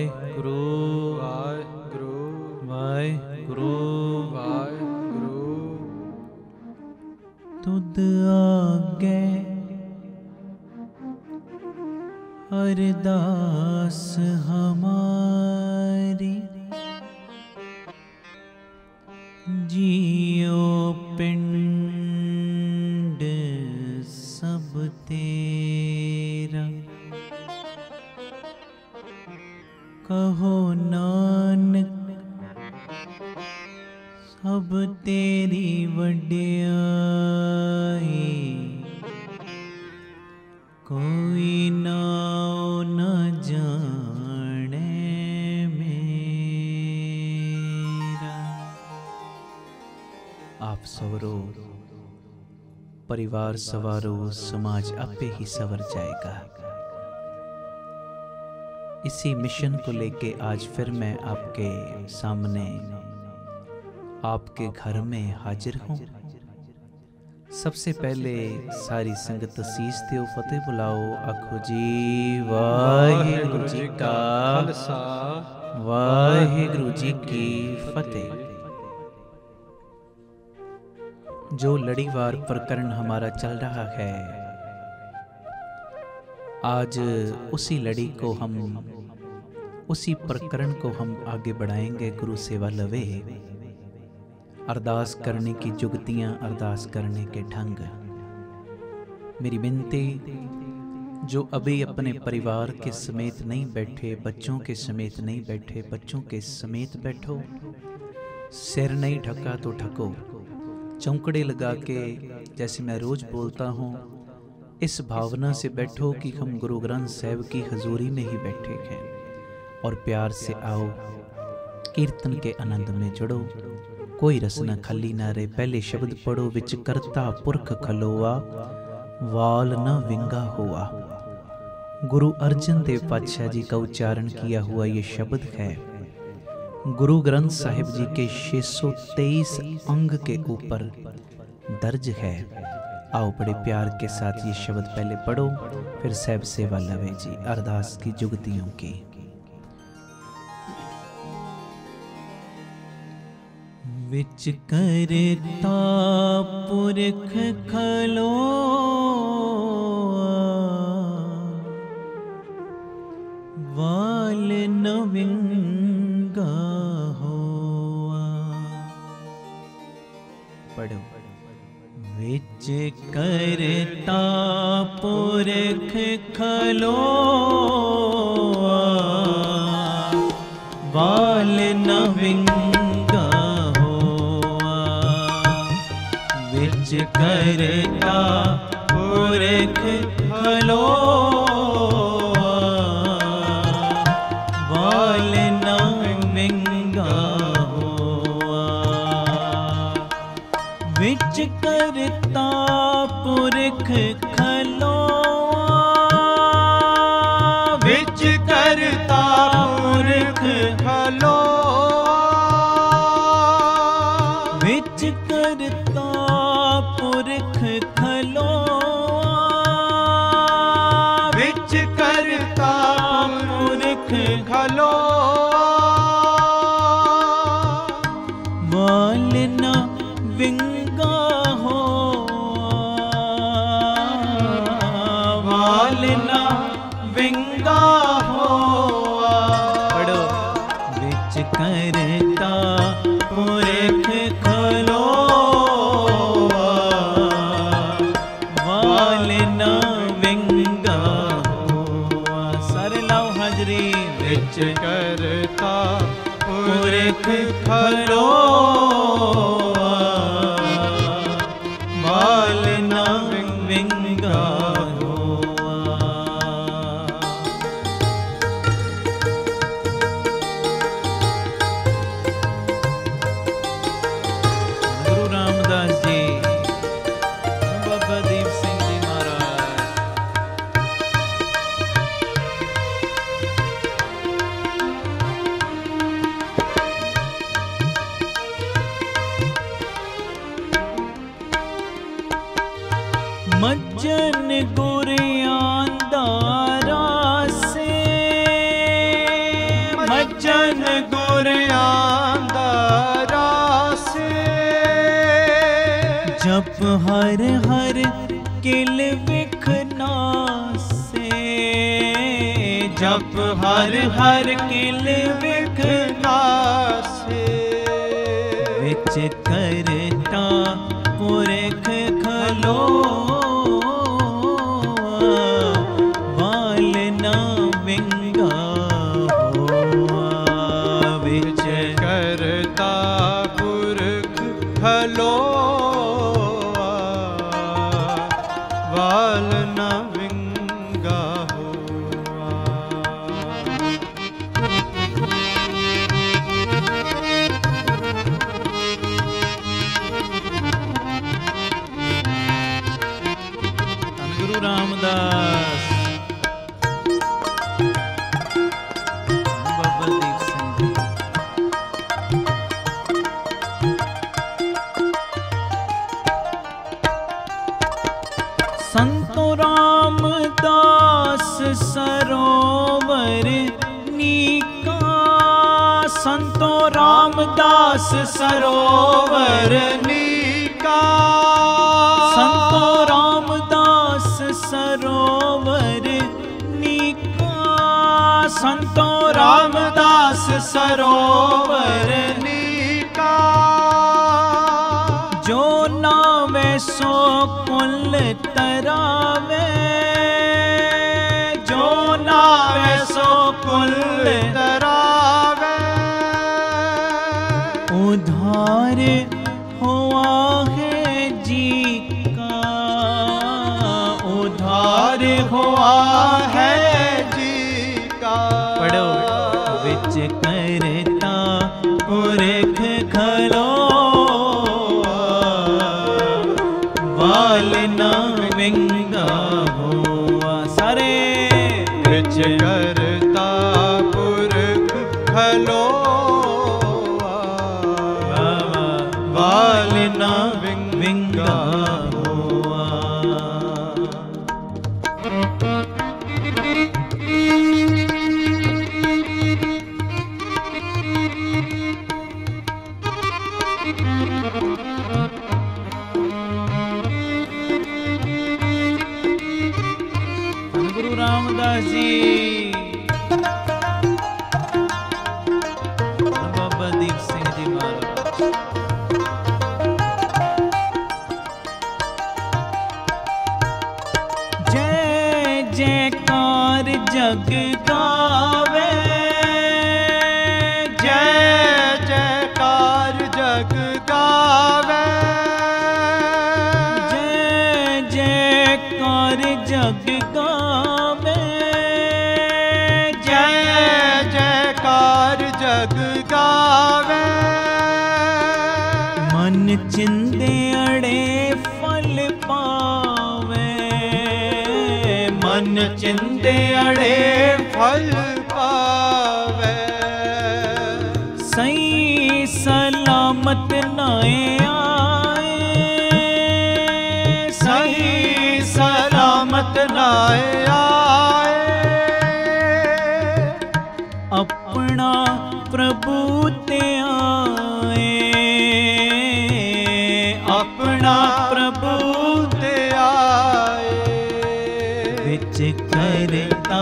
वाहेगुरु वाहेगुरु वाहेगुरु वाहेगुरु। तुद आगे अरदास हमारी, जियो पिंड सब तेरा। कहो नानक सब तेरी वड्याई, कोई नाओ न जाने मेरा। आप सवरो, परिवार सवारो, समाज आपे ही सवर जाएगा। इसी मिशन को लेके आज फिर मैं आपके सामने आपके घर में हाजिर हूँ। सबसे पहले सारी संगत शीश ते फतेह बुलाओ। आखो जी वाहिगुरु जी का खालसा, वाहिगुरु जी की फतेह। जो लड़ीवार प्रकरण हमारा चल रहा है, आज उसी लड़ी को हम, उसी प्रकरण को हम आगे बढ़ाएंगे। गुरु सेवा लवे, अरदास करने की जुगतियां, अरदास करने के ढंग। मेरी विनती, जो अभी अपने परिवार के समेत नहीं बैठे, बच्चों के समेत नहीं बैठे, बच्चों के समेत बैठो। सिर नहीं ढका तो ढको, चौंकड़े लगा के, जैसे मैं रोज बोलता हूँ, इस भावना से बैठो कि हम गुरु ग्रंथ साहिब की हजूरी में ही बैठे हैं। और प्यार से आओ, कीर्तन के आनंद में जुड़ो। कोई रस न खाली ना रहे। पहले शब्द पढ़ो, विच करता पुरख खलोआ, वाल न विंगा हुआ। गुरु अर्जन देव पातशाह जी का उच्चारण किया हुआ ये शब्द है। गुरु ग्रंथ साहिब जी के 623 अंग के ऊपर दर्ज है। आओ बड़े प्यार के साथ ये शब्द पहले पढ़ो, फिर साहिब सेवा लवे जी, अरदास की जुगतियों की। विच करता पुरख खलोआ, वाल न विंगा होआ। पढ़ो। विच करता पुरख खलोआ, वाल न विंगा होआ। विच करता पुरख खलोआ, वाल न विंगा होआ। विच करता पुरख खलोआ, विच करता पुरख खलोआ। विच करता पुरख खलोआ, विच करता पुरख खलोआ। वाल न विंगा होआ, वाल न विंगा होआ। पढ़ो। विच करता पुरख खलोआ, वाल न विंगा होआ। सारे लाओ हाजरी। विच करता पुरख खलोआ, वाल न विंगा होआ। गुरु रामदास जी, बाबा दीप सिंह जी महाराज। भजन गुर आंदा से, जप हर हर किल विखना से, जप हर हर किल विखना से। विच करता पुरख खलो वाल ना विंगा होआ। विच करता पुरख खलो वाल न विंगा हुआ। गुरु रामदास बाबा दीप सिंह जी। संतो रामदास सरोवर नीका, संतो रामदास सरोवर नीका, संतो रामदास सरोवर नीका, संतो रामदास सरोवर नीका। जो नावे सो कुल तरावे, जो नावे सो कुल तरावे। उधार हुआ है जी का, उधार हुआ है जी का। पढ़ो। विच करता पुरख खलो वाल ना विंगा हुआ। सारे विच करता पुरख खलो वाल ना विंगा हुआ। गुरु रामदास जी बाबा दीप सिंह जी महाराज। जय जयकार जग गावे, जय जयकार जग गावे। जय जयकार जग गावे, जय जयकार जग गावे। मन चिंदे अड़े फल पावे, मन चिंदे अड़े फल पावे। सही सलामत नाए आए, सही सलामत नाए आए। अपना प्रभु ते आए, अपना प्रभु ते आए। विच करता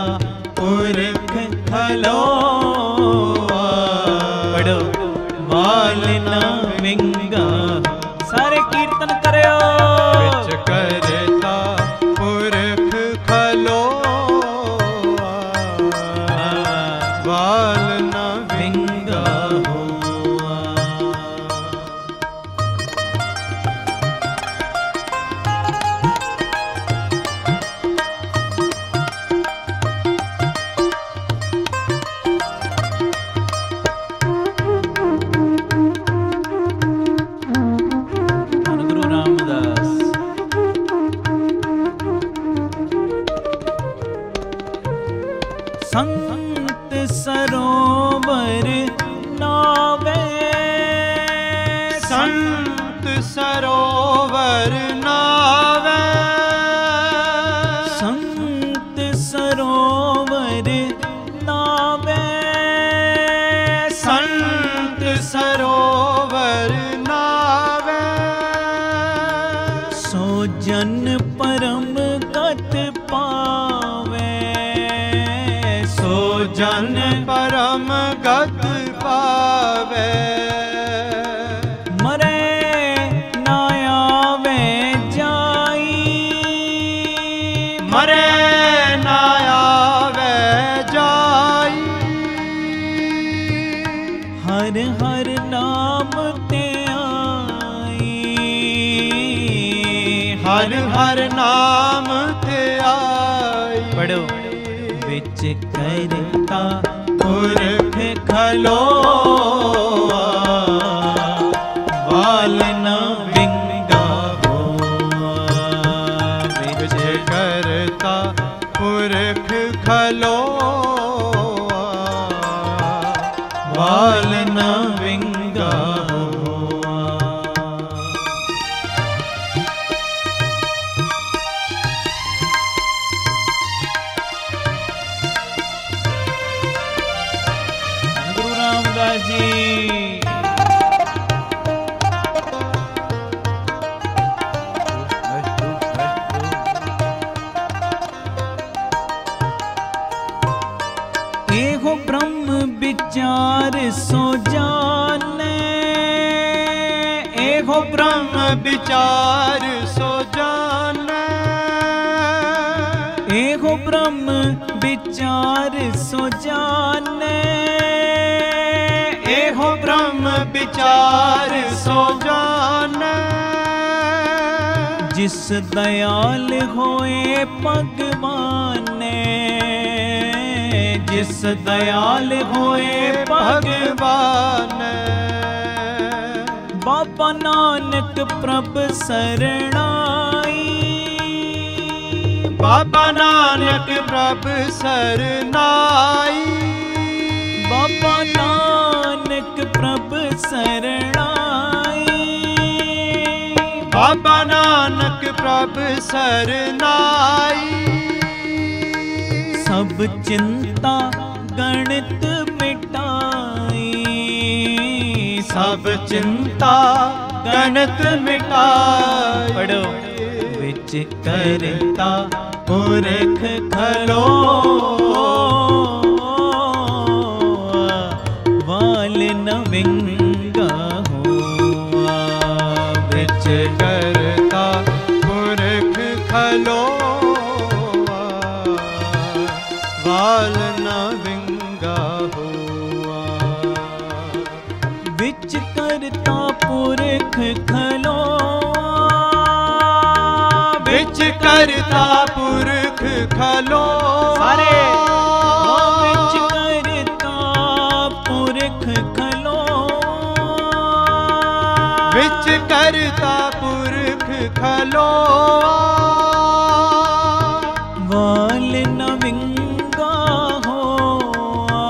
पुरख खलो पढ़ो वाल ना विंगा। सारे कीर्तन करो। विच करता पुरख खलो वाल न विंगा हुआ। गुरु रामदास संत सरोवर नावे, संत सरोवर नावे। संत सरोवर नावे, जन परम गत पावे। मरे ना आवे जाई, मरे ना आवे जाई। हर हर नाम ते आई, हर हर नाम ते आई। पढ़ो। विच करता पुरख खलोआ, वाल न विंगा होआ। विच करता पुरख खलोआ, वाल न विंगा होआ। गुरु रामदास जी। एहो ब्रह्म विचार सो जाने, एहो ब्रह्म विचार सो जाने। एहो ब्रह्म विचार सो जाने, एहो ब्रह्म विचार सो जाने। जिस दयाल होए भगवान, जिस दयाल होए भगवान। बाबा नानक प्रभ सरणाई, बाबा नानक प्रभ सरनाई। बाबा नानक प्रभ सरणाई। बाबा नानक प्रभ सरनाई। सब चिंता गणित मिटाई, सब चिंता गणित मिटाई। पढ़ो। विच करता पुरख खलोआ, वाल न विंगा होआ। विच करता पुरख खलोआ, वाल न विंगा होआ। विच करता पुरख खलोआ, विच करता पुरख खलोआ। सारे। विच करता पुरख खलोआ, विच करता पुरख खलोआ। वाल न विंगा होआ,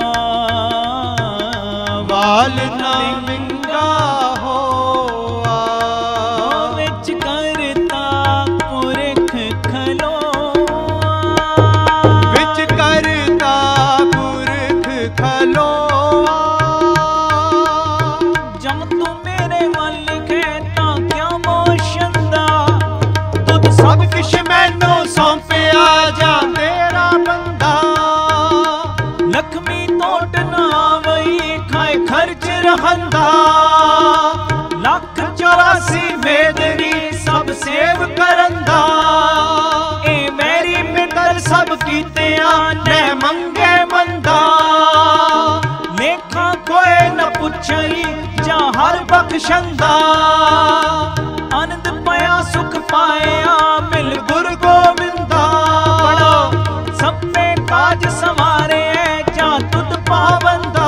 वाल न विंगा होआ। विच करता पुरख खलोआ, विच करता पुरख खलोआ। जब तू मेरे वल कहता क्या मोशंदा, तुद सब किश मैनू सौंपिया जा तेरा बंदा। लक्ष्मी तोट ना वही खाए खर्च रहंदा। 184 वेदनी सब सेव करंदा। ए मेरी मित्र सब कीतियां ने मंगे मंदा। लेखा कोई न पुछई जा हर बख्शंदा। आनंद पाया सुख पाया मिल गुरु गोविंदा। पढ़ो। सब पे काज संवारे जा तुद पावंदा।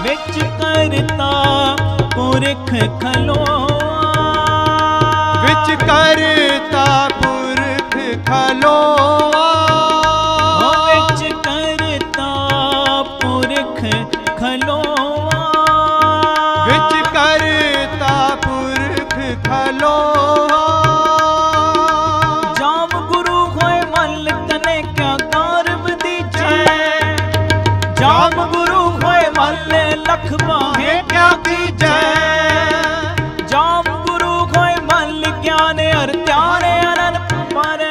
विच करता पुरख खलोआ, विच करता पुरख खलोआ। विच करता पुरख खलोआ, विच करता पुरख खलोआ। जाम गुरु होए मल तने क्या कारब दीजे। जाम गुरु होए मल लख बाहे क्या कीजे। जाम गुरु होए मल ज्ञान अर त्यारे अनन पर।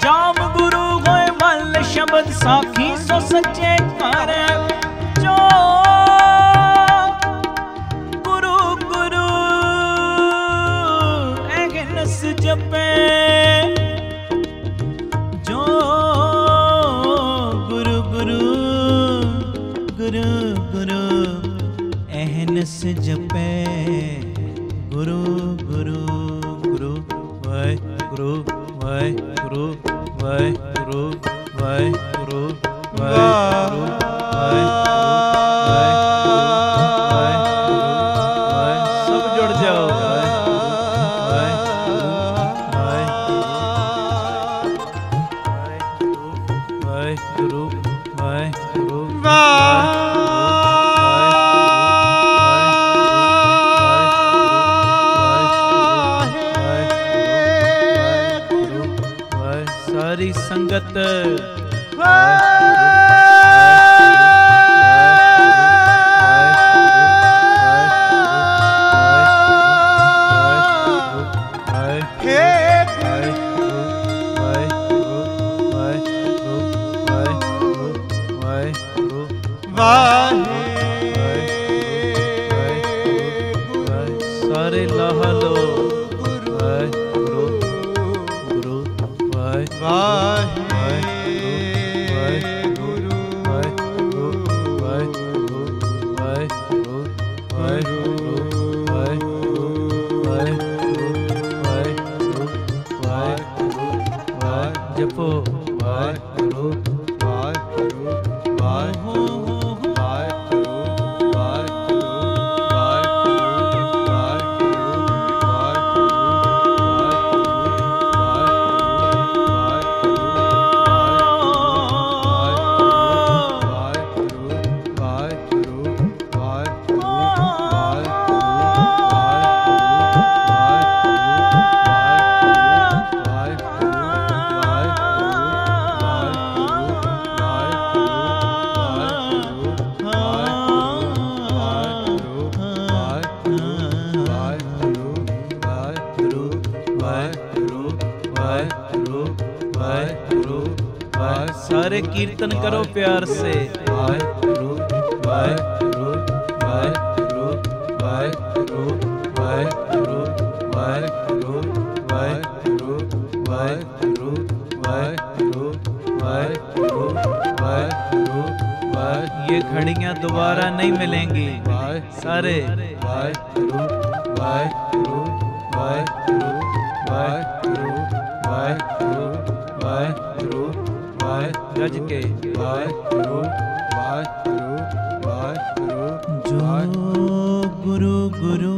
जाम गुरु होए मल शब्द शब्द साखी सो सच्चे कर जो गुरु गुरु अहनस जपे जो गुरु गुरु गुरु गुरु अहनस जपे गुरु गुरु गुरु वाहेगुरु वाहेगुरु वाहेगुरु वाहेगुरु वाहेगुरु सब जुड़ जाओ वाहेगुरु वाहेगुरु सारी संगत सारे लाहा लो गुरु गुरु वाहेगुरु वाहेगुरु वाहेगुरु वाहेगुरु वाहेगुरु वाहेगुरु वाहेगुरु वाहेगुरु वाहेगुरु वाहेगुरु जपो वाहेगुरु वाहेगुरु वाहेगुरु सारे कीर्तन करो प्यार से वाहेगुरु वाहेगुरु वाहेगुरु वाहेगुरु वाहेगुरु वाहेगुरु वाहेगुरु वाहेगुरु वाहेगुरु वाहेगुरु वाहेगुरु वाहेगुरु। ये घड़ियां दोबारा नहीं मिलेंगी सारे वाहेगुरु वाहेगुरु वाहेगुरु वाहेगुरु वाहेगुरु वाहेगुरु गज के वाहेगुरु वाहेगुरु वाहेगुरु जो गुरु गुरु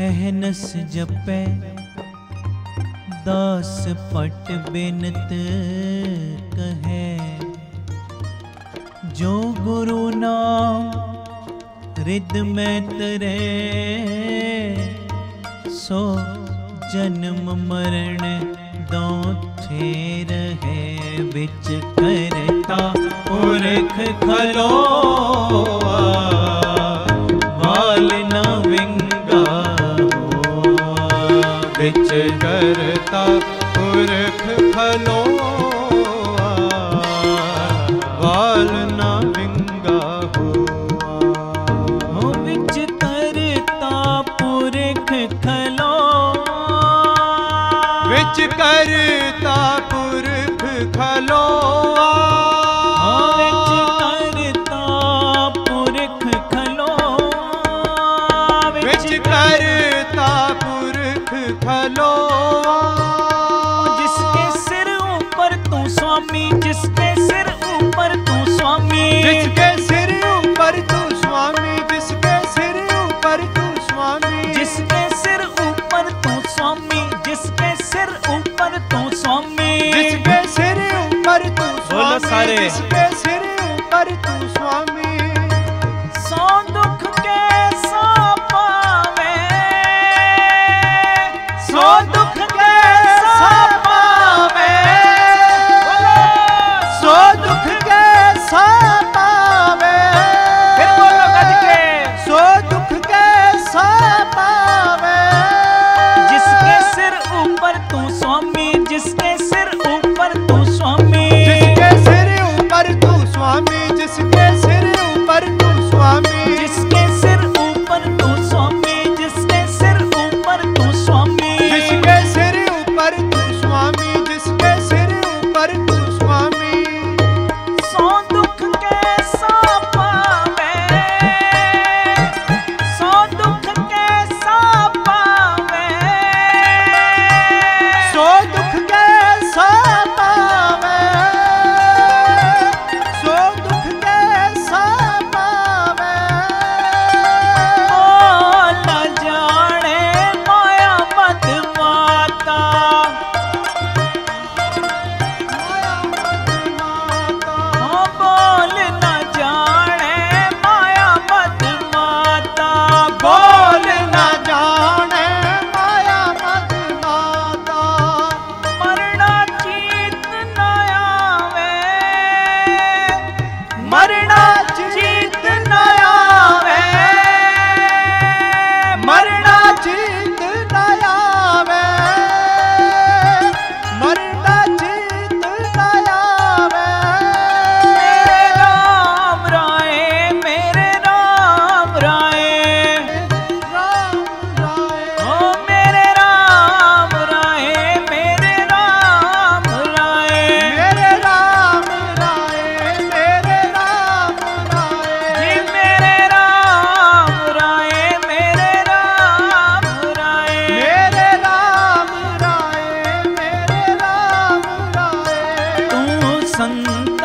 अहनस जपे दास पट बिनत कहे जो गुरु नाम रिद में तरे सो जन्म मरण दो रहे बिच करता पुरख खलोआ वाल न विंगा बिच करता पुरख खलोआ वाल न विंगा हो बिच करता पुरख खलोआ बिच करता पुरख खलोआ बिच करता पुरख खलोआ बिच करता पुरख खलोआ जिसके सिर ऊपर तू स्वामी जिसके सिर ऊपर तू स्वामी जिसके सिर ऊपर तू स्वामी जिसके सिर ऊपर तू स्वामी जिसके सिर ऊपर तू स्वामी जिसके सिर ऊपर तू स्वामी जिसके सिर ऊपर तू स्वामी जिसके सिर ऊपर तू स्वामी सो दुख के सो पावे सो दुख के सो पावे सो दुख के सो पावे फिर बोलो गज के सो दुख के सो पावे जिसके सिर ऊपर तू स्वामी जिसके सिर ऊपर तू स्वामी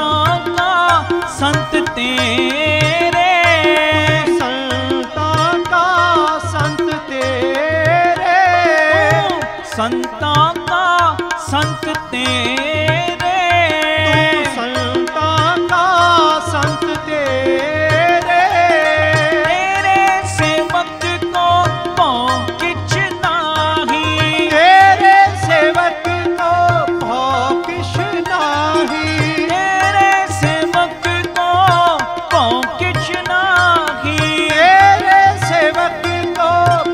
संतां का संत तेरे, संतां का संत तेरे, संतां का संत तेरे, संतां का संत तेरे, तेरे सेवक को भौ किछ नाही, तेरे सेवक को भौ किछ नाही, तेरे सेवक को भौ किछ नाही, तेरे सेवक को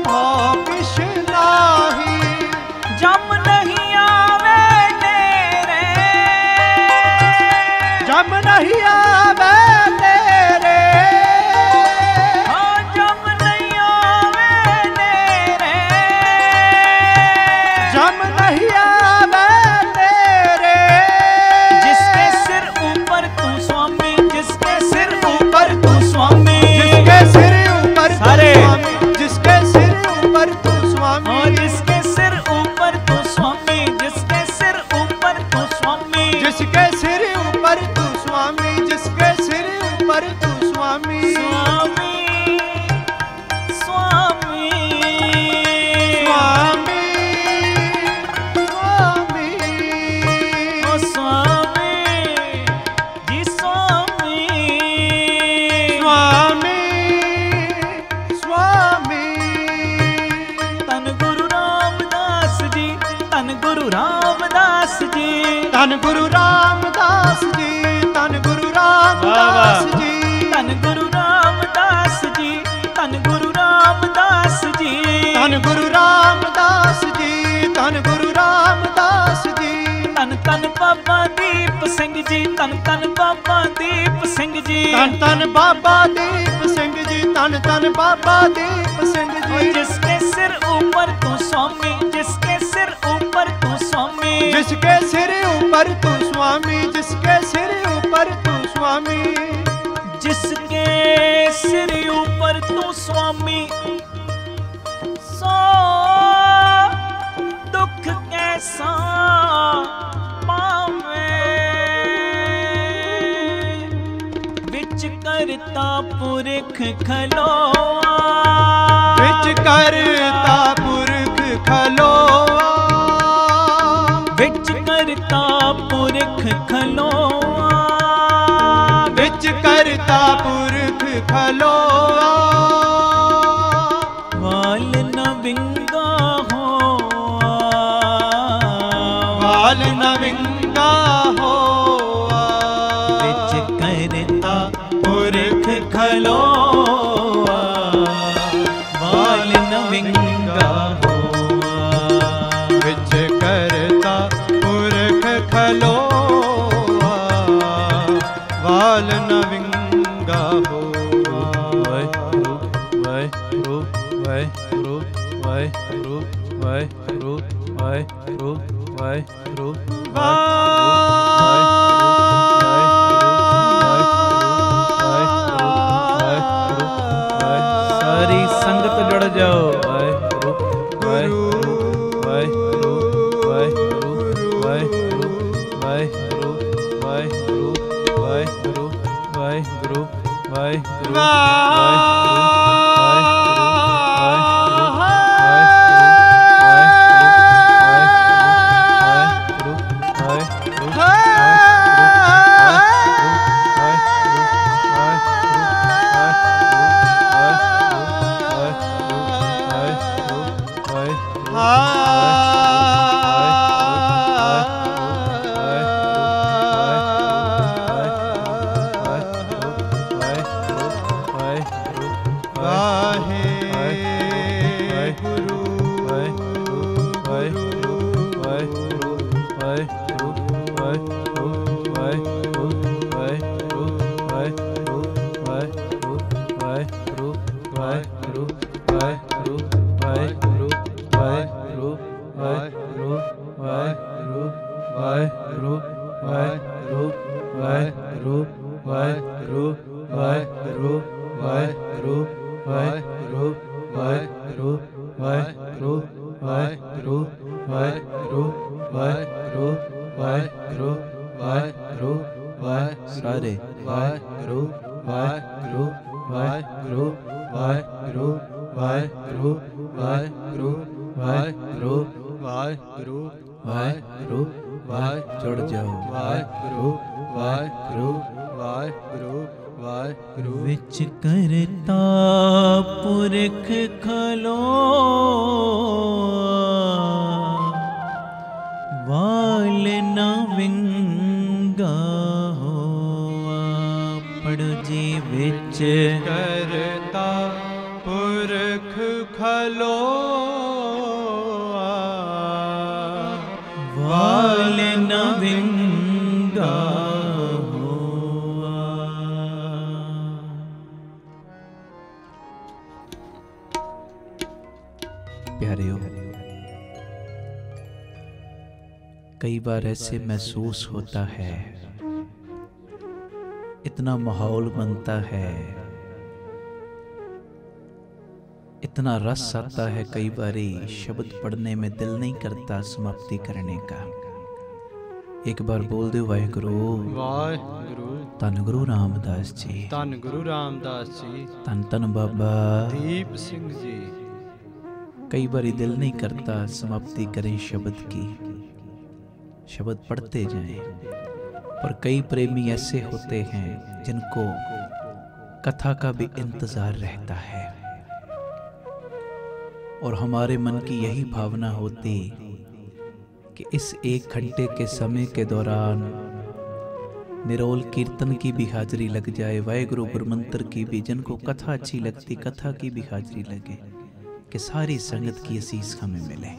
भौ किछ नाही, जम नहीं आवे तेरे, जम नहीं आवे तेरे, हाँ जम नहीं आवे तेरे, जम नहीं आवे तेरे, जिसके सिर ऊपर तू स्वामी, जिसके सिर ऊपर तू स्वामी, जिसके सिर ऊपर तू सारे। स्वामी, जिसके सिर ऊपर तू स्वामी, और जिसके सिर ऊपर तू स्वामी, जिसके सिर ऊपर तू स्वामी, जिसके सिर ऊपर तू स्वामी, जिसके सिर ऊपर तू स्वामी, स्वामी स्वामी स्वामी, स्वामी, ओ स्वामी जी स्वामी, स्वामी, स्वामी, तन गुरु रामदास जी, तन गुरु रामदास जी, धन गुरु रामदास जी, धन गुरु रामदास जी, तन गुरु रामदास जी, तन गुरु रामदास जी, धन गुरु रामदास जी, धन गुरु रामदास जी, तन तन बाबा दीप सिंह जी, तन तन बाबा दीप सिंह जी, धन धन बाबा दीप सिंह जी, धन धन बाबा दीप सिंह ओ जी, जिसके सिर ऊपर तू स्वामी, जिसके सिर ऊपर तू स्वामी, जिसके सिर ऊपर तू स्वामी, जिसके सिर ऊपर तू स्वामी, जिसके सिर ऊपर तू स्वामी, सो दुख कैसा पावे, विच करता पुरख खलोआ, विच करता पुरख खलोआ, विच करता पुरख खलोआ, विच करता पुरख खलोआ, वाल न विंगा होआ, वाल न विंगा होआ, विच करता पुरख खलोआ, वाल न विंगा होआ, विच करता पुरख खलोआ, वाल न विंगा होआ, वाहिगुरू वाहिगुरू वाहिगुरू वाहिगुरू वाहिगुरू वाहिगुरू सारी संगत जुड़ जाओ। वाहिगुरू वाहिगुरू वाहिगुरू वाहिगुरू वाहिगुरु वाहिगुरु वाहिगुरु वाहिगुरु वाहिगुरु सारे वाहेगुरु वाहेगुरु वाहेगुरु वाहेगुरु वाहेगुरु वाहेगुरु वाहेगुरु वाहेगुरु वाहेगुरु वाहे जुड़ जाओ वाहेगुरु वाहेगुरु वाहेगुरु वाहेगुरु विच करता पुरख खलो वाल न विंगा होआ पढ़ो जी विच करता पुरख खलो वाल न विंगा होआ। प्यारे हो, कई बार ऐसे महसूस होता है, इतना माहौल बनता है, इतना रस आता है, कई बारी शब्द पढ़ने में दिल नहीं करता समाप्ति करने का। एक बार बोल दो वाहेगुरु वाहेगुरु। धन गुरु रामदास जी, धन गुरु रामदास जी, धन धन बाबा दीप सिंह जी। कई बारी दिल नहीं करता समाप्ति करें शब्द की, शब्द पढ़ते जाएं, पर कई प्रेमी ऐसे होते हैं जिनको कथा का भी इंतजार रहता है। और हमारे मन की यही भावना होती कि इस 1 घंटे के समय के दौरान निरोल कीर्तन की भी हाजिरी लग जाए, वाहेगुरु गुरमंत्र की भी, जिनको कथा अच्छी लगती कथा की भी हाजिरी लगे, कि सारी संगत की असीस हमें मिले।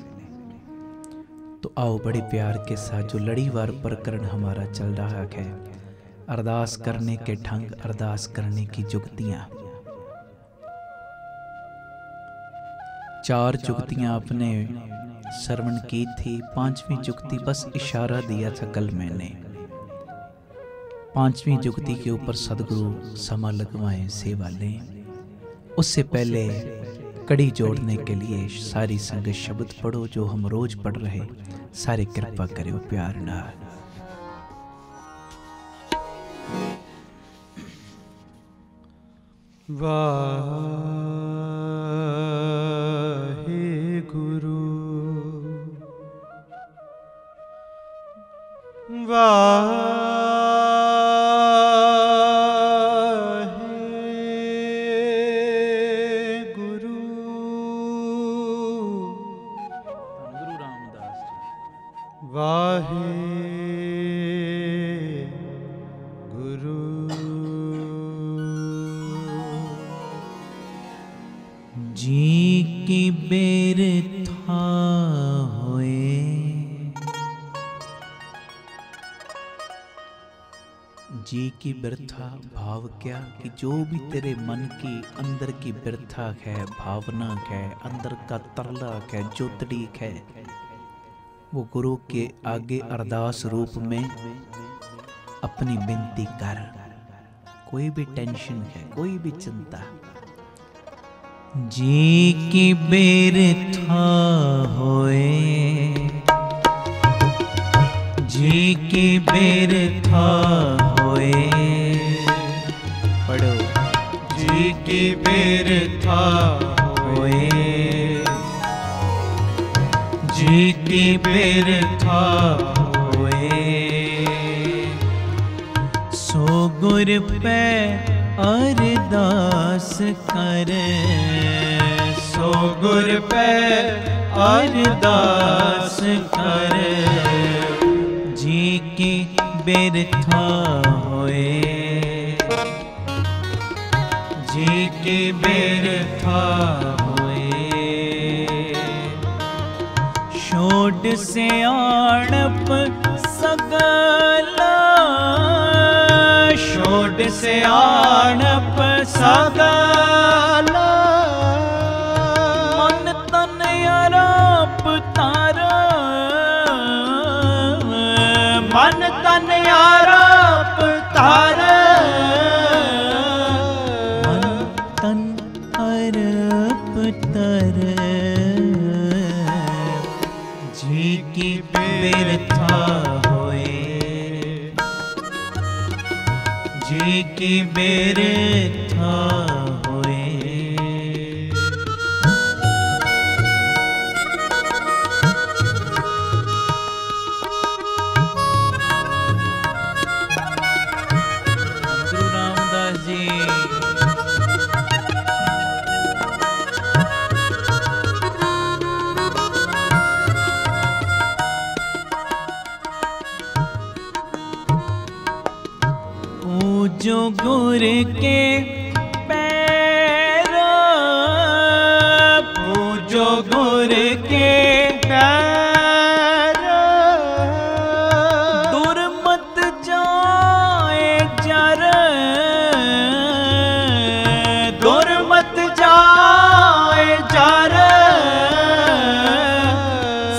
तो आओ बड़े प्यार के साथ जो लड़ीवार प्रकरण हमारा चल रहा है, अरदास करने के ढंग, अरदास करने की जुगतियां, 4 जुगतियां आपने श्रवण की थी। 5वीं जुगती बस इशारा दिया था कल मैंने। 5वीं जुगती के ऊपर सदगुरु समा लगवाएं, सेवा लें। उससे पहले कड़ी जोड़ने के लिए सारी संगत शब्द पढ़ो जो हम रोज पढ़ रहे, सारे कृपा करो प्यार ना। वाहेगुरु वाहेगुरु। गुरु रामदास जी वाहेगुरु। जी की बेर था होए, जी की बिरथा भाव क्या, कि जो भी तेरे मन की अंदर की बिरथा है, भावना है, अंदर का तरला है, जोतड़ी है, वो गुरु के आगे अरदास रूप में अपनी विनती कर। कोई भी टेंशन है, कोई भी चिंता, जी की बेर था होए, जी की बेर था होए, पढ़ो। जी की बेर था होए, जी की बेर था होए, सो गुर पे अरदास कर, सो गुर पे अरदास कर, जी की बिरथा होए, जी की बिरथा होए, छोड़ से आणप सगला, छोड़ से आणप सगला, मन तन अराप तारा, मन तन अराप तारा, मन तन अराप तारा, जी की बिरथा होए, जी की बिरथा होए। गुरु रामदास जी पूजो गुरु के पैर, पूजो गुरु के पैर, दूर मत जाए जर, दूर मत जाए जर,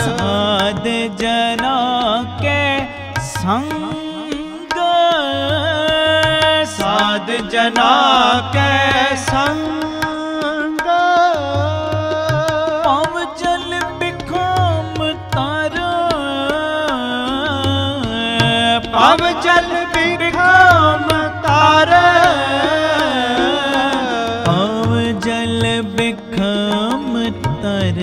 साध जना के संग, साध जना के संग, पव जल बिखम तर, पव जल बिखम तर, पव जल बिखम तर,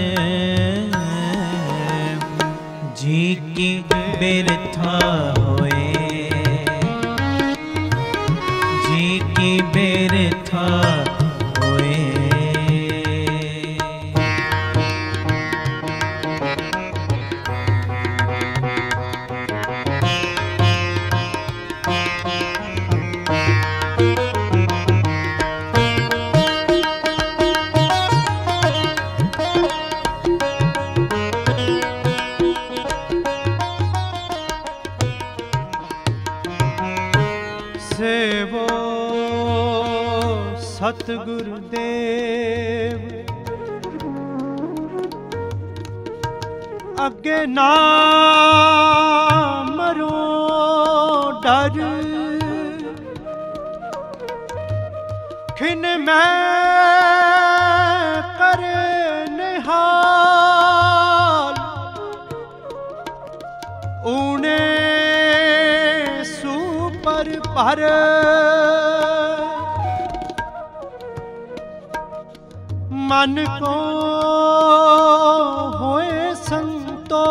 जी की बिरथा होए, की बिरथा होए। सेवो सतगुरु देव, अगे ना मरो डर, खिन मैं करे निहाल, ऊने सुपर पर, मन को होए संतोख,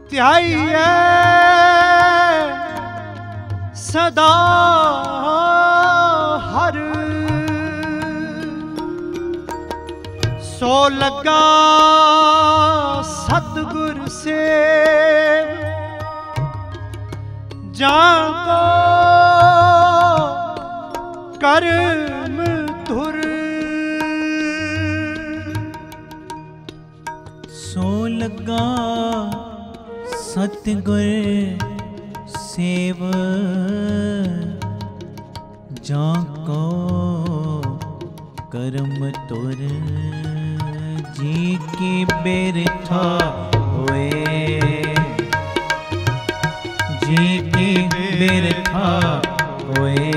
त्याइए सदा हर, सो लगा सतगुर से जाको कर्म धुर, सो लगा सतगुर सेव, जाको कर्म तुर, जी की बिरथा होए, जी की बिरथा होए।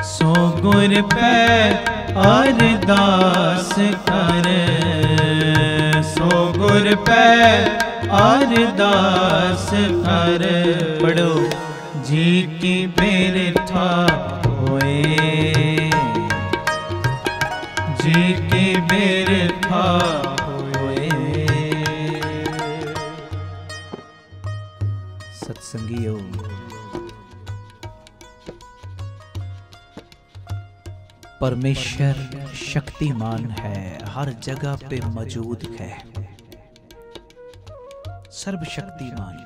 सो गुर पे अरदास कर, सो गुर पे अरदास कर, पढ़ो जी की बिरथा होए, जी की बिरथा होए। सत्संगियों, परमेश्वर शक्तिमान है, हर जगह पे मौजूद है, सर्वशक्तिमान।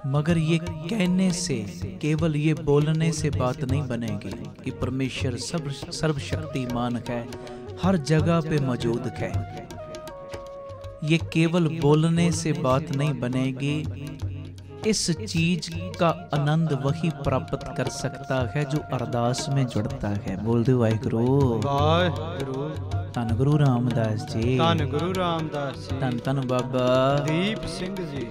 मगर ये कहने से, केवल ये बोलने से बात नहीं बनेगी कि परमेश्वर सर्वशक्तिमान है, हर जगह पे मौजूद है। ये केवल बोलने से बात नहीं बनेगी, इस चीज का आनंद वही प्राप्त कर सकता है जो अरदास में जुड़ता है। बोल दो वाहिगुरू। वाहिगुरू। धन गुरु रामदास जी, धन गुरु रामदास जी, धन धन बाबा दीप सिंह जी,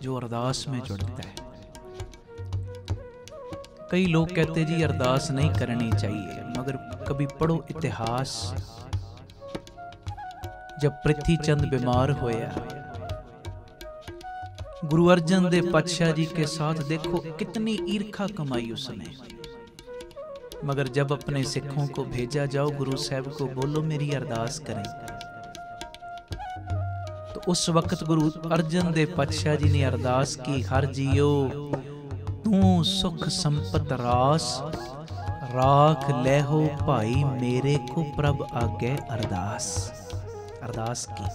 जो अरदास में जुड़ता है। कई लोग कहते जी अरदास नहीं करनी चाहिए, मगर कभी पढ़ो इतिहास, जब पृथ्वी चंद बीमार होया गुरु अर्जन देव पातशाह जी के साथ देखो कितनी ईर्खा कमाई उसने, मगर जब अपने सिखों को भेजा जाओ गुरु साहब को बोलो मेरी अरदास करें, तो उस वक्त गुरु अर्जन देव पातशाह जी ने अरदास की, हर जियो तू सुख संपत रास, राख लेहो भाई मेरे को प्रभ आगे अरदास। अरदास की।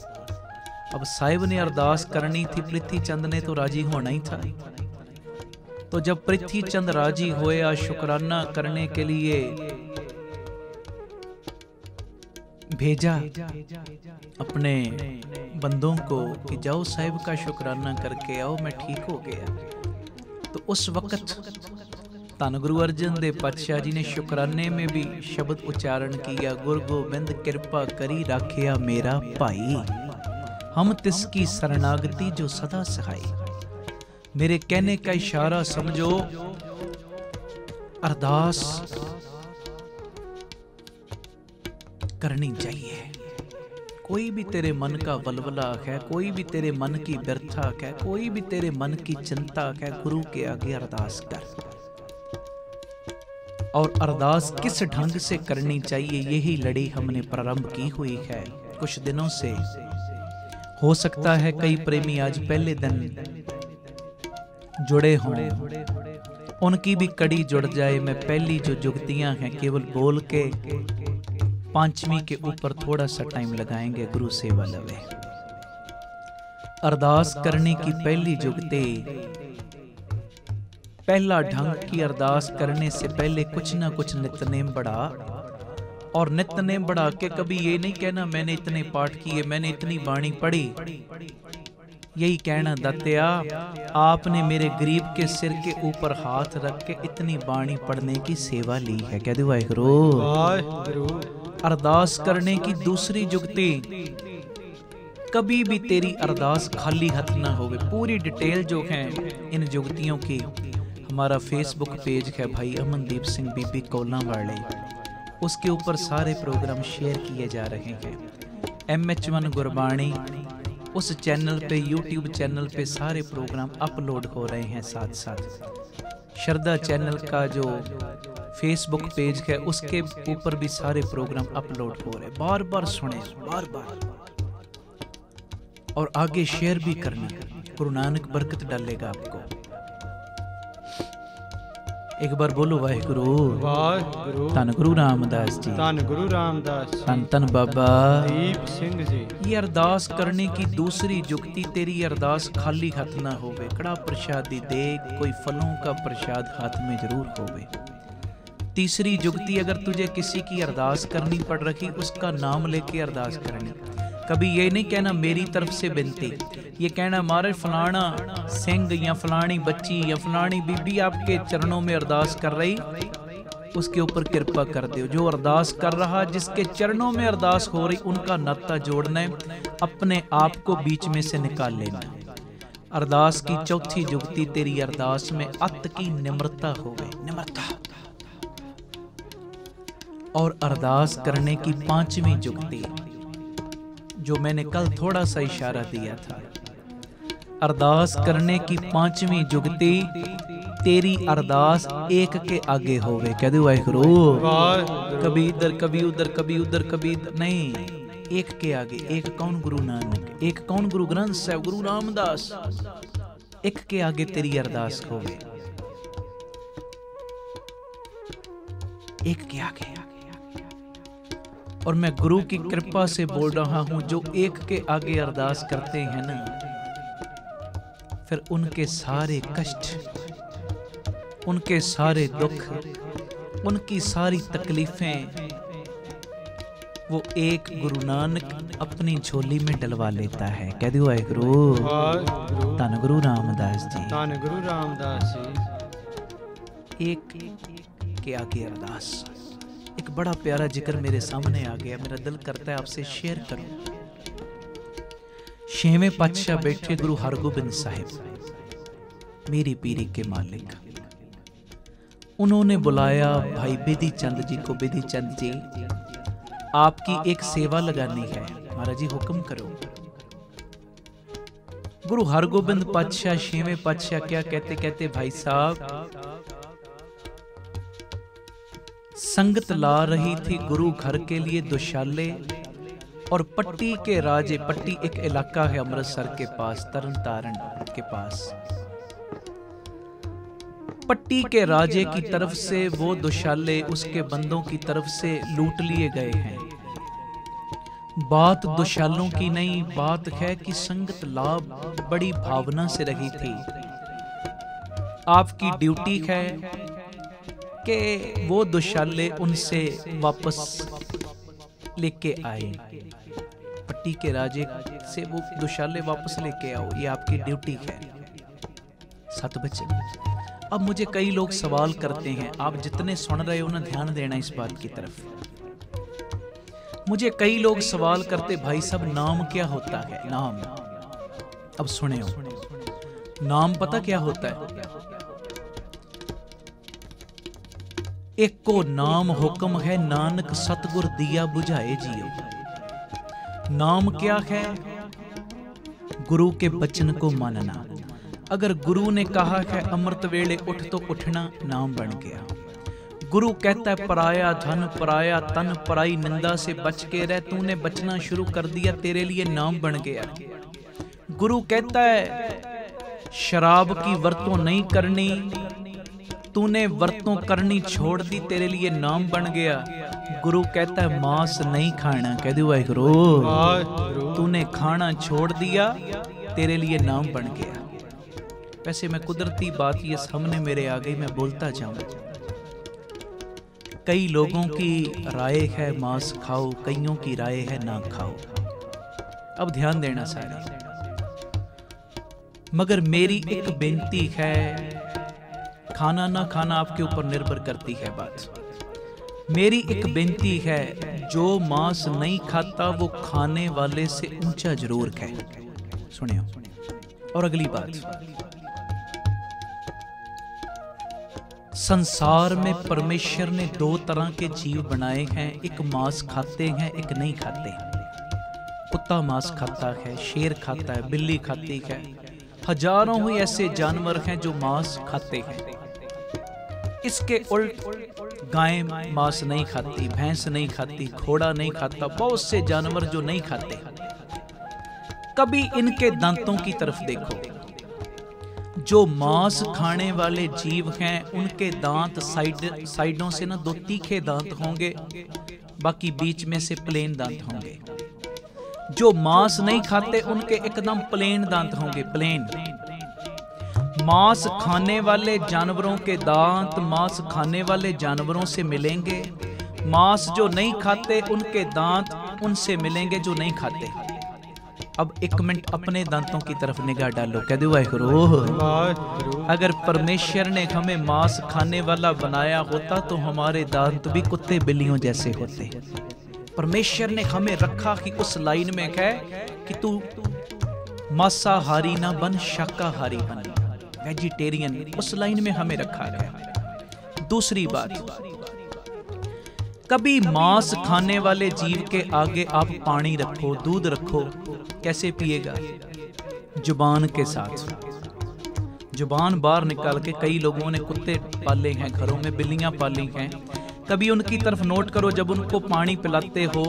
अब साहिब ने अरदास करनी थी, पृथ्वी चंद ने तो राजी होना ही था। तो जब पृथ्वी चंद राजी होया शुक्राना करने के लिए भेजा अपने बंदों को कि जाओ साहिब का शुक्राना करके आओ, मैं ठीक हो गया। तो उस वक्त धन गुरु अर्जन देव पातशाह जी ने शुक्राने में भी शब्द उच्चारण किया, गुरु गोबिंद कृपा करी राखिया मेरा भाई, हम तिसकी शरणागति जो सदा सहाई। मेरे कहने का इशारा समझो, अरदास करनी चाहिए। कोई भी तेरे मन का वलवला है, कोई भी तेरे मन की व्यर्था है, कोई भी तेरे मन की चिंता है, गुरु के आगे अरदास कर। और अरदास किस ढंग से करनी चाहिए, यही लड़ी हमने प्रारंभ की हुई है कुछ दिनों से। हो सकता है कई प्रेमी आज पहले दिन जुड़े हों, उनकी भी कड़ी जुड़ जाए। मैं पहली जो जुगतियां हैं केवल बोल के पांचवी के ऊपर थोड़ा सा टाइम लगाएंगे। गुरु सेवा लवे। अरदास करने की पहली जुगती, पहला ढंग की अरदास करने से पहले कुछ ना कुछ नित्यनेम बढ़ा, और नित्यनेम बढ़ा के कभी ये नहीं कहना मैंने इतने पाठ किए, मैंने इतनी वाणी पढ़ी। यही कहना दात्या आपने मेरे गरीब के सिर के ऊपर हाथ रख के इतनी वाणी पढ़ने की सेवा ली है। कह दो वाहिगुरु। अरदास करने की दूसरी जुगती, कभी भी तेरी अरदास खाली हाथ ना होवे। पूरी डिटेल जो है इन जुगतियों की हमारा फेसबुक पेज है भाई अमनदीप सिंह बीबी कोला वाले, उसके ऊपर सारे प्रोग्राम शेयर किए जा रहे हैं। MH1 गुरबाणी उस चैनल पे, YouTube चैनल पे सारे प्रोग्राम अपलोड हो रहे हैं। साथ साथ श्रद्धा चैनल का जो फेसबुक पेज है उसके ऊपर भी सारे प्रोग्राम अपलोड हो रहे। बार बार सुने, बार बार, और आगे शेयर भी करना। गुरु नानक बरकत डालेगा आपको। एक बार बोलो वाहिगुरु। वाहिगुरु। धन गुरु रामदास जी, धन गुरु रामदास जी, धन धन बाबा दीप सिंह जी। ये अरदास करने की दूसरी जुगती, तेरी अरदास खाली हाथ ना होवे। कड़ा प्रसादी दे, कोई फलों का प्रसाद हाथ में जरूर होवे। तीसरी जुगती, अगर तुझे किसी की अरदास करनी पड़ रही, उसका नाम लेके अरदास करनी। कभी ये नहीं कहना मेरी तरफ से बिनती, ये कहना मारे फलाना सिंह या फलानी बच्ची या फलानी बीबी आपके चरणों में अरदास कर रही, उसके ऊपर कृपा कर दो। जो अरदास कर रहा, जिसके चरणों में अरदास हो रही, उनका नाता जोड़ना है, अपने आप को बीच में से निकाल लेना। अरदास की चौथी जुगती, तेरी अरदास में अत की निम्रता हो गई, निम्रता। और अरदास करने की पांचवी जुगती, जो मैंने कल थोड़ा सा इशारा दिया था, अरदास करने की पांचवी जुगती, तेरी अरदास एक के आगे होवे। कह दो वाहिगुरु। कभी इधर कभी उधर, कभी उधर कभी इधर नहीं, एक के आगे। एक कौन? गुरु नानक। एक कौन? गुरु ग्रंथ साहब, गुरु रामदास। एक के आगे तेरी अरदास होवे, एक के आगे। और मैं गुरु की कृपा से बोल रहा हूं, जो एक के आगे अरदास करते हैं ना, फिर उनके सारे कष्ट, उनके सारे दुख, उनकी सारी तकलीफें वो एक गुरु नानक अपनी झोली में डलवा लेता है। कह दो वाहिगुरु। धन गुरु रामदास जी, धन गुरु रामदास जी। एक के आगे अरदास। एक बड़ा प्यारा जिक्र मेरे सामने आ गया, मेरा दिल करता है आपसे शेयर करूं। छेवें पातशाह बैठे गुरु हरगोबिंद साहिब, मेरी पीरी के मालिक। उन्होंने बुलाया भाई बिधि चंद जी को। बिधि चंद जी, आपकी एक सेवा लगानी है। महाराज जी हुक्म करो। गुरु हरगोबिंद पातशाह छेवें पातशाह क्या कहते कहते, भाई साहब संगत ला रही थी गुरु घर के लिए दुशाले, और पट्टी के राजे, पट्टी एक इलाका है अमृतसर के पास, तरन तारण के पास, पट्टी के राजे की तरफ से वो दुशाले उसके बंदों की तरफ से लूट लिए गए हैं। बात दुशालों की नहीं, बात है कि संगत लाभ बड़ी भावना से रही थी। आपकी ड्यूटी है कि वो दुशाले उनसे वापस लेके आए, पट्टी के राजे से वो दुशाले वापस लेके आओ, ये आपकी ड्यूटी है। सत बच्चे, अब मुझे कई लोग सवाल करते हैं, आप जितने सुन रहे हो ना ध्यान देना इस बात की तरफ। मुझे कई लोग सवाल करते, भाई साहब नाम क्या होता है? नाम, अब सुने हो, नाम पता क्या होता है? एक को नाम हुक्म है, नानक सतगुर दिया बुझाए जियो। नाम क्या है? गुरु के बचन को मानना। अगर गुरु ने कहा है अमृत वेले उठ तो उठना, नाम बन गया। गुरु कहता है पराया धन पराया तन पराई निंदा से बच के रह, तूने बचना शुरू कर दिया, तेरे लिए नाम बन गया। गुरु कहता है शराब की वरतों नहीं करनी, तूने वरतों करनी छोड़ दी, तेरे लिए नाम बन गया। गुरु कहता है मांस नहीं खाना, कह दो वाहिगुरू, तूने खाना छोड़ दिया, तेरे लिए नाम बन गया। वैसे मैं कुदरती बात ये सामने मेरे आ गई, मैं बोलता जाऊं। कई लोगों की राय है मांस खाओ, कईयों की राय है ना खाओ। अब ध्यान देना सारे, मगर मेरी एक बेनती है, खाना ना खाना आपके ऊपर निर्भर करती है बात। मेरी एक बेनती है, जो मांस नहीं खाता वो खाने वाले से ऊंचा जरूर है। सुनियो, और अगली बात, संसार में परमेश्वर ने दो तरह के जीव बनाए हैं, एक मांस खाते हैं, एक नहीं खाते। कुत्ता मांस खाता है, शेर खाता है, बिल्ली खाती है, हजारों ही ऐसे जानवर हैं जो मांस खाते हैं। इसके उल्ट गाय मांस नहीं खाती, भैंस नहीं खाती, घोड़ा नहीं खाता, बहुत से जानवर जो नहीं खाते। कभी इनके दांतों की तरफ देखो, जो मांस खाने वाले जीव हैं उनके दांत साइडों से ना दो तीखे दांत होंगे, बाकी बीच में से प्लेन दांत होंगे। जो मांस नहीं खाते उनके एकदम प्लेन दांत होंगे, प्लेन। मांस खाने वाले जानवरों के दांत मांस खाने वाले जानवरों से मिलेंगे, मांस जो नहीं खाते उनके दांत उनसे मिलेंगे जो नहीं खाते। अब एक मिनट अपने दांतों की तरफ निगाह डालो, कह दो वाहिगुरू, अगर परमेश्वर ने हमें मांस खाने वाला बनाया होता तो हमारे दांत भी कुत्ते बिल्लियों जैसे होते। परमेश्वर ने हमें रखा कि उस लाइन में है कि तू मांसाहारी ना बन, शाकाहारी बन, वेजिटेरियन, उस लाइन में हमें रखा है। दूसरी बात, कभी मांस खाने वाले जीव के आगे आप पानी रखो, दूध रखो, कैसे पिएगा? जुबान के साथ। जुबान बाहर निकाल के, कई लोगों ने कुत्ते पाले हैं घरों में, बिल्लियां पाली हैं, कभी उनकी तरफ नोट करो, जब उनको पानी पिलाते हो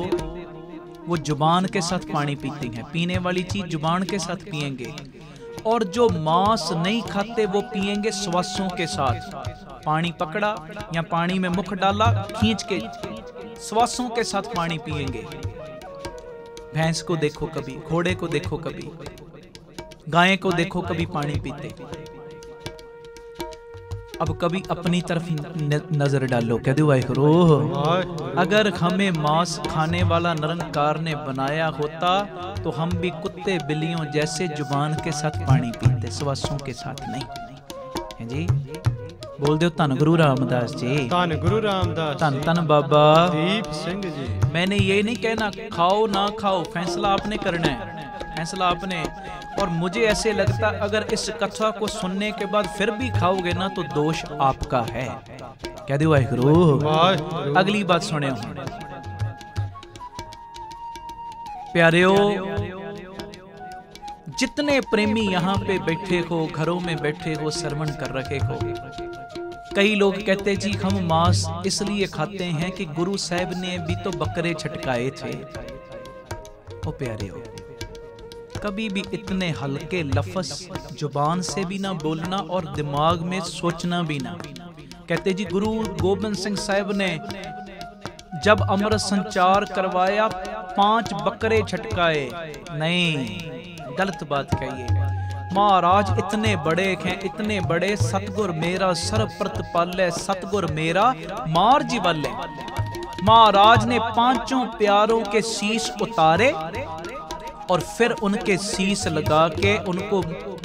वो जुबान के साथ पानी पीती हैं। पीने वाली चीज जुबान के साथ पिएंगे, और जो मांस नहीं खाते वो पिएंगे श्वासों के साथ। पानी पकड़ा या पानी में मुख डाला, खींच के श्वासों के साथ पानी पिएंगे। भैंस को देखो कभी, घोड़े को देखो कभी, गाय को देखो कभी पानी पीते। अब कभी अपनी तरफ नजर डालो, कह दो वाहिगुरू, अगर हमें मांस खाने वाला निरंकार ने बनाया होता तो हम भी कुत्ते बिल्लियों जैसे जुबान के साथ पानी पीते, श्वासों के साथ नहीं। है जी, बोल दो धन गुरु रामदास जी, धन गुरु रामदास, धन धन बाबा दीप सिंह जी। मैंने ये नहीं कहना खाओ ना खाओ, फैसला आपने करना है, फैसला आपने। और मुझे ऐसे लगता अगर इस कथा को सुनने के बाद फिर भी खाओगे ना तो दोष आपका है। कह दो वाहिगुरू। अगली बात सुने, प्यारेओ, जितने प्रेमी यहाँ पे बैठे हो, घरों में बैठे हो, श्रवण कर रहे हो, कई लोग कहते जी हम मांस इसलिए खाते हैं कि गुरु साहब ने भी तो बकरे छटकाए थे। ओ प्यारे हो, कभी भी इतने हल्के लफ्ज जुबान से भी ना बोलना और दिमाग में सोचना भी ना। कहते जी गुरु गोबिंद सिंह साहब ने जब अमृत संचार करवाया 5 बकरे छटकाए, नहीं, गलत बात कहिए। महाराज इतने बड़े हैं, इतने बड़े, सतगुर मेरा सर प्रतिपाले, सतगुर मेरा मार जीवाले। महाराज ने 5 प्यारों के शीश उतारे और फिर उनके शीश लगा के उनको